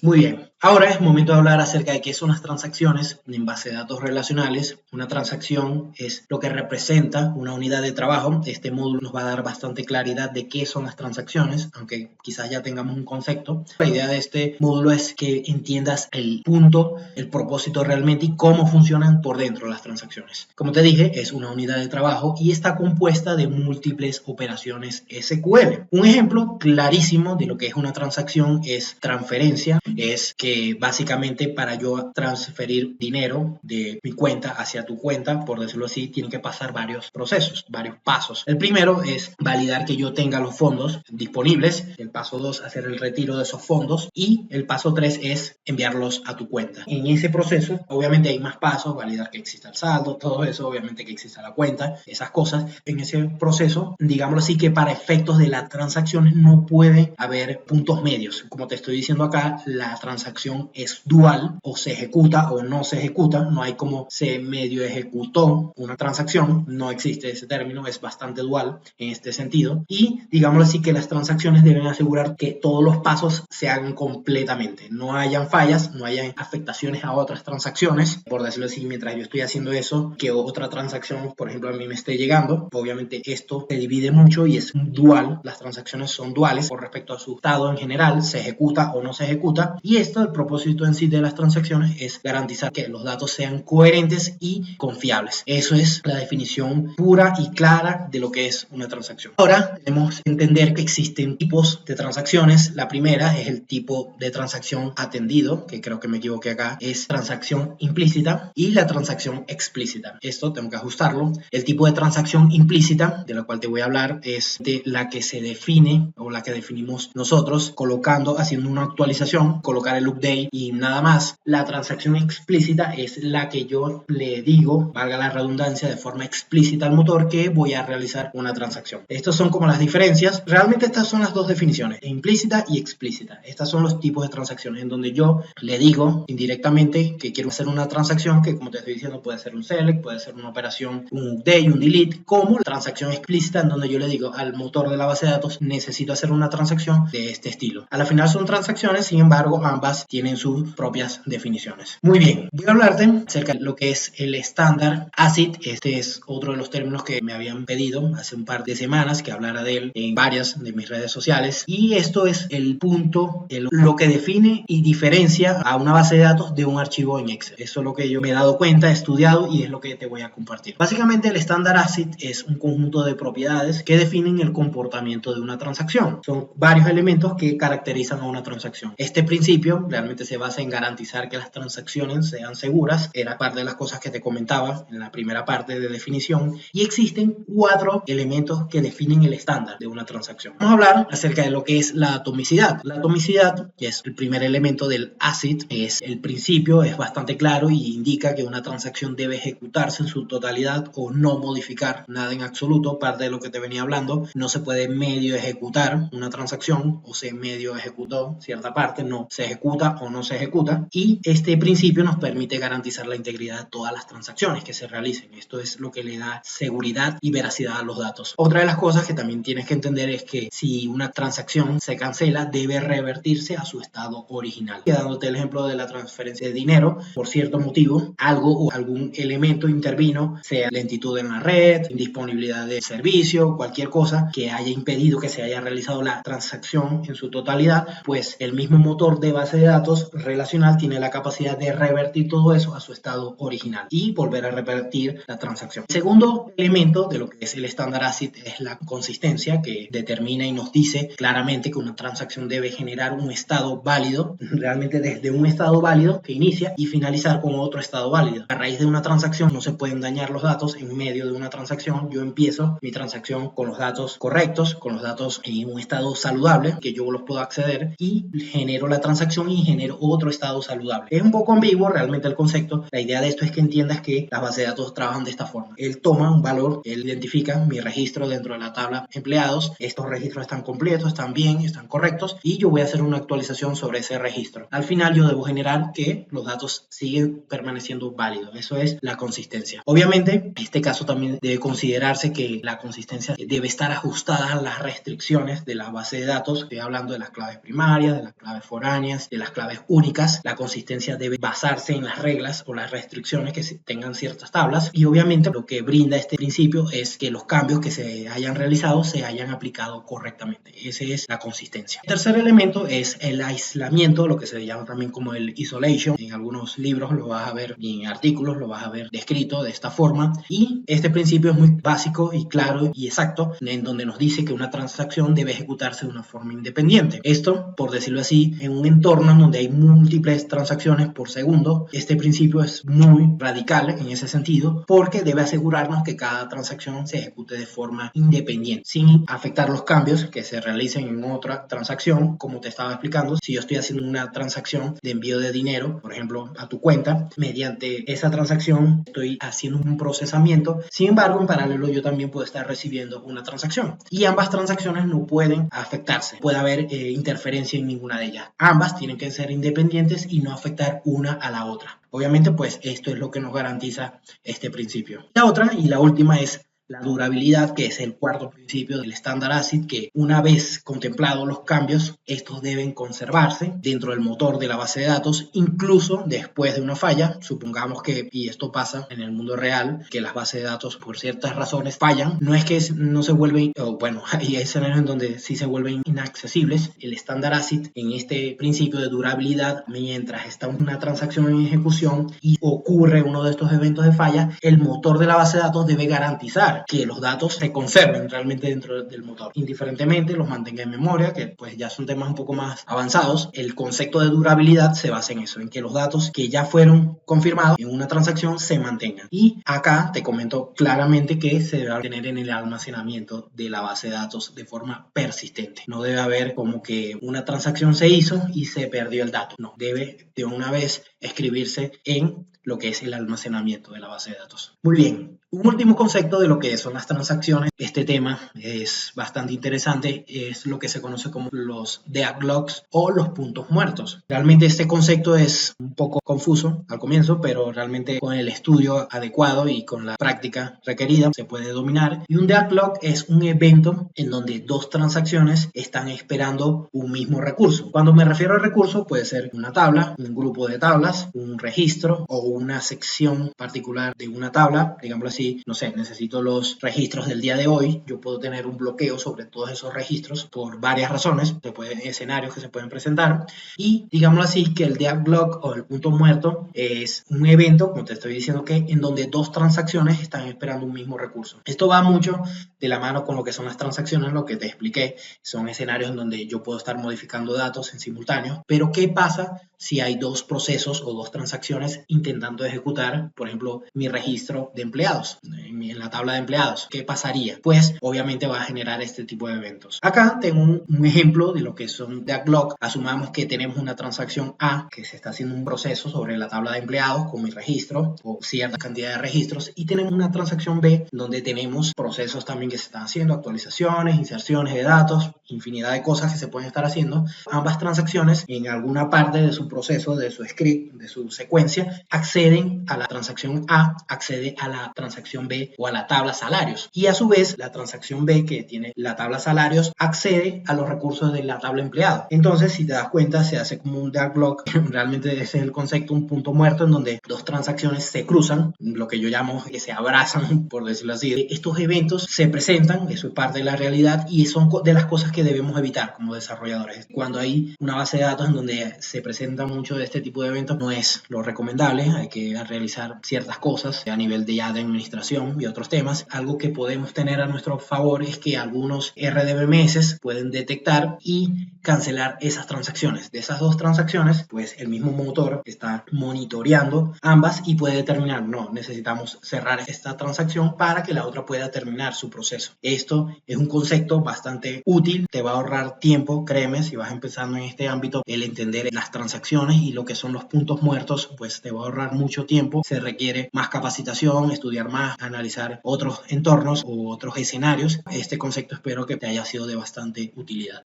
Muy bien, ahora es momento de hablar acerca de qué son las transacciones en base de datos relacionales. Una transacción es lo que representa una unidad de trabajo. Este módulo nos va a dar bastante claridad de qué son las transacciones, aunque quizás ya tengamos un concepto. La idea de este módulo es que entiendas el punto, el propósito realmente y cómo funcionan por dentro las transacciones. Como te dije, es una unidad de trabajo y está compuesta de múltiples operaciones SQL. Un ejemplo clarísimo de lo que es una transacción es transferencia. Es que básicamente para yo transferir dinero de mi cuenta hacia tu cuenta, por decirlo así, tienen que pasar varios procesos, varios pasos. El primero es validar que yo tenga los fondos disponibles. El paso 2, hacer el retiro de esos fondos. Y el paso 3 es enviarlos a tu cuenta. En ese proceso, obviamente hay más pasos, validar que exista el saldo, todo eso, obviamente que exista la cuenta, esas cosas. En ese proceso, digámoslo así, que para efectos de las transacciones no puede haber puntos medios. Como te estoy diciendo acá, la transacción es dual, o se ejecuta o no se ejecuta. No hay como se medio ejecutó una transacción, no existe ese término, es bastante dual en este sentido. Y digámoslo así, que las transacciones deben asegurar que todos los pasos se hagan completamente, no hayan fallas, no hayan afectaciones a otras transacciones, por decirlo así. Mientras yo estoy haciendo eso, que otra transacción, por ejemplo, a mí me esté llegando, obviamente esto se divide mucho y es dual. Las transacciones son duales con respecto a su estado en general, se ejecuta o no se ejecuta. Y esto, el propósito en sí de las transacciones es garantizar que los datos sean coherentes y confiables. Eso es la definición pura y clara de lo que es una transacción. Ahora tenemos que entender que existen tipos de transacciones. La primera es el tipo de transacción atendido, que creo que me equivoqué acá, es transacción implícita, y la transacción explícita. Esto tengo que ajustarlo. El tipo de transacción implícita, de la cual te voy a hablar, es de la que se define o la que definimos nosotros colocando, haciendo una actualización, colocar el update y nada más. La transacción explícita es la que yo le digo, valga la redundancia, de forma explícita al motor que voy a realizar una transacción. Estas son como las diferencias. Realmente estas son las dos definiciones, implícita y explícita. Estas son los tipos de transacciones en donde yo le digo indirectamente que quiero hacer una transacción que, como te estoy diciendo, puede ser un select, puede ser una operación, un update, un delete, como la transacción explícita en donde yo le digo al motor de la base de datos, necesito hacer una transacción de este estilo. A la final son transacciones, sin embargo, ambas tienen sus propias definiciones. Muy bien, voy a hablarte acerca de lo que es el estándar ACID. Este es otro de los términos que me habían pedido hace un par de semanas que hablara de él en varias de mis redes sociales, y esto es el punto, lo que define y diferencia a una base de datos de un archivo en Excel. Eso es lo que yo me he dado cuenta, he estudiado y es lo que te voy a compartir. Básicamente, el estándar ACID es un conjunto de propiedades que definen el comportamiento de una transacción. Son varios elementos que caracterizan a una transacción. Este principio realmente se basa en garantizar que las transacciones sean seguras. Era parte de las cosas que te comentaba en la primera parte de definición. Y existen 4 elementos que definen el estándar de una transacción. Vamos a hablar acerca de lo que es la atomicidad. La atomicidad, que es el primer elemento del ACID, es el principio, es bastante claro y indica que una transacción debe ejecutarse en su totalidad o no modificar nada en absoluto. Parte de lo que te venía hablando, no se puede medio ejecutar una transacción o se medio ejecutó cierta parte, no se ejecuta o no se ejecuta. Y este principio nos permite garantizar la integridad de todas las transacciones que se realicen. Esto es lo que le da seguridad y veracidad a los datos. Otra de las cosas que también tienes que entender es que si una transacción se cancela, debe revertirse a su estado original. Dándote el ejemplo de la transferencia de dinero, por cierto motivo, algo o algún elemento intervino, sea lentitud en la red, indisponibilidad de servicio, cualquier cosa que haya impedido que se haya realizado la transacción en su totalidad, pues el mismo motor de base de datos relacional tiene la capacidad de revertir todo eso a su estado original y volver a revertir la transacción. El segundo elemento de lo que es el estándar ACID es la consistencia, que determina y nos dice claramente que una transacción debe generar un estado válido, realmente desde un estado válido que inicia y finalizar con otro estado válido. A raíz de una transacción no se pueden dañar los datos. En medio de una transacción yo empiezo mi transacción con los datos correctos, con los datos en un estado saludable que yo los puedo acceder, y genero la transacción y genero otro estado saludable. Es un poco ambiguo realmente el concepto. La idea de esto es que entiendas que las bases de datos trabajan de esta forma. Él toma un valor, él identifica mi registro dentro de la tabla empleados. Estos registros están completos, están bien, están correctos, y yo voy a hacer una actualización sobre ese registro. Al final yo debo generar que los datos siguen permaneciendo válidos. Eso es la consistencia. Obviamente, en este caso también debe considerarse que la consistencia debe estar ajustada a las restricciones de la base de datos. Estoy hablando de las claves primarias, de las claves foráneas, de las claves únicas. La consistencia debe basarse en las reglas o las restricciones que tengan ciertas tablas, y obviamente lo que brinda este principio es que los cambios que se hayan realizado se hayan aplicado correctamente. Esa es la consistencia. El tercer elemento es el aislamiento, lo que se llama también como el isolation. En algunos libros lo vas a ver y en artículos lo vas a ver descrito de esta forma, y este principio es muy básico y claro y exacto, en donde nos dice que una transacción debe ejecutarse de una forma independiente. Esto, por decirlo así, en un entorno donde hay múltiples transacciones por segundo, este principio es muy radical en ese sentido, porque debe asegurarnos que cada transacción se ejecute de forma independiente, sin afectar los cambios que se realicen en otra transacción. Como te estaba explicando, si yo estoy haciendo una transacción de envío de dinero, por ejemplo, a tu cuenta, mediante esa transacción estoy haciendo un procesamiento. Sin embargo, en paralelo yo también puedo estar recibiendo una transacción, y ambas transacciones no pueden afectarse, puede haber interferencia en ninguna de ellas. Ambas tienen que ser independientes y no afectar una a la otra. Obviamente, pues esto es lo que nos garantiza este principio. La otra y la última es la durabilidad, que es el cuarto principio del estándar ACID, que una vez contemplados los cambios, estos deben conservarse dentro del motor de la base de datos, incluso después de una falla. Supongamos que, y esto pasa en el mundo real, que las bases de datos por ciertas razones fallan. No es que no se vuelven, o bueno, hay escenarios en donde sí se vuelven inaccesibles. El estándar ACID, en este principio de durabilidad, mientras está una transacción en ejecución y ocurre uno de estos eventos de falla, el motor de la base de datos debe garantizar que los datos se conserven realmente dentro del motor, indiferentemente los mantenga en memoria, que pues ya son temas un poco más avanzados. El concepto de durabilidad se basa en eso, en que los datos que ya fueron confirmados en una transacción se mantengan. Y acá te comento claramente que se debe tener en el almacenamiento de la base de datos de forma persistente. No debe haber como que una transacción se hizo y se perdió el dato. No, debe de una vez escribirse en lo que es el almacenamiento de la base de datos. Muy bien. Un último concepto de lo que son las transacciones. Este tema es bastante interesante, es lo que se conoce como los deadlocks o los puntos muertos. Realmente este concepto es un poco confuso al comienzo, pero realmente con el estudio adecuado y con la práctica requerida se puede dominar. Y un deadlock es un evento en donde dos transacciones están esperando un mismo recurso. Cuando me refiero al recurso, puede ser una tabla, un grupo de tablas, un registro o una sección particular de una tabla, digámoslo así. No sé, necesito los registros del día de hoy. Yo puedo tener un bloqueo sobre todos esos registros por varias razones, escenarios que se pueden presentar, y digámoslo así que el deadlock o el punto muerto es un evento, como te estoy diciendo, que en donde dos transacciones están esperando un mismo recurso. Esto va mucho de la mano con lo que son las transacciones, lo que te expliqué. Son escenarios en donde yo puedo estar modificando datos en simultáneo, pero ¿qué pasa si hay dos procesos o dos transacciones intentando ejecutar, por ejemplo, mi registro de empleados en la tabla de empleados? ¿Qué pasaría? Pues obviamente va a generar este tipo de eventos. Acá tengo un ejemplo de lo que son deadlock. Asumamos que tenemos una transacción A que se está haciendo un proceso sobre la tabla de empleados con mi registro o cierta cantidad de registros, y tenemos una transacción B donde tenemos procesos también que se están haciendo, actualizaciones, inserciones de datos, infinidad de cosas que se pueden estar haciendo. Ambas transacciones en alguna parte de su proceso, de su script, de su secuencia, acceden a la transacción A, accede a la transacción B o a la tabla salarios, y a su vez la transacción B, que tiene la tabla salarios, accede a los recursos de la tabla empleado. Entonces, si te das cuenta, se hace como un deadlock. Realmente ese es el concepto, un punto muerto en donde dos transacciones se cruzan, lo que yo llamo que se abrazan, por decirlo así. Estos eventos se presentan, eso es parte de la realidad, y son de las cosas que debemos evitar como desarrolladores. Cuando hay una base de datos en donde se presenta mucho de este tipo de eventos, no es lo recomendable. Hay que realizar ciertas cosas a nivel de administración y otros temas. Algo que podemos tener a nuestro favor es que algunos RDBMS pueden detectar y cancelar esas transacciones. De esas dos transacciones, pues el mismo motor está monitoreando ambas y puede determinar, no, necesitamos cerrar esta transacción para que la otra pueda terminar su proceso. Esto es un concepto bastante útil, te va a ahorrar tiempo, créeme, si vas empezando en este ámbito, el entender las transacciones y lo que son los puntos muertos, pues te va a ahorrar mucho tiempo. Se requiere más capacitación, estudiar más, analizar otros entornos u otros escenarios. Este concepto espero que te haya sido de bastante utilidad.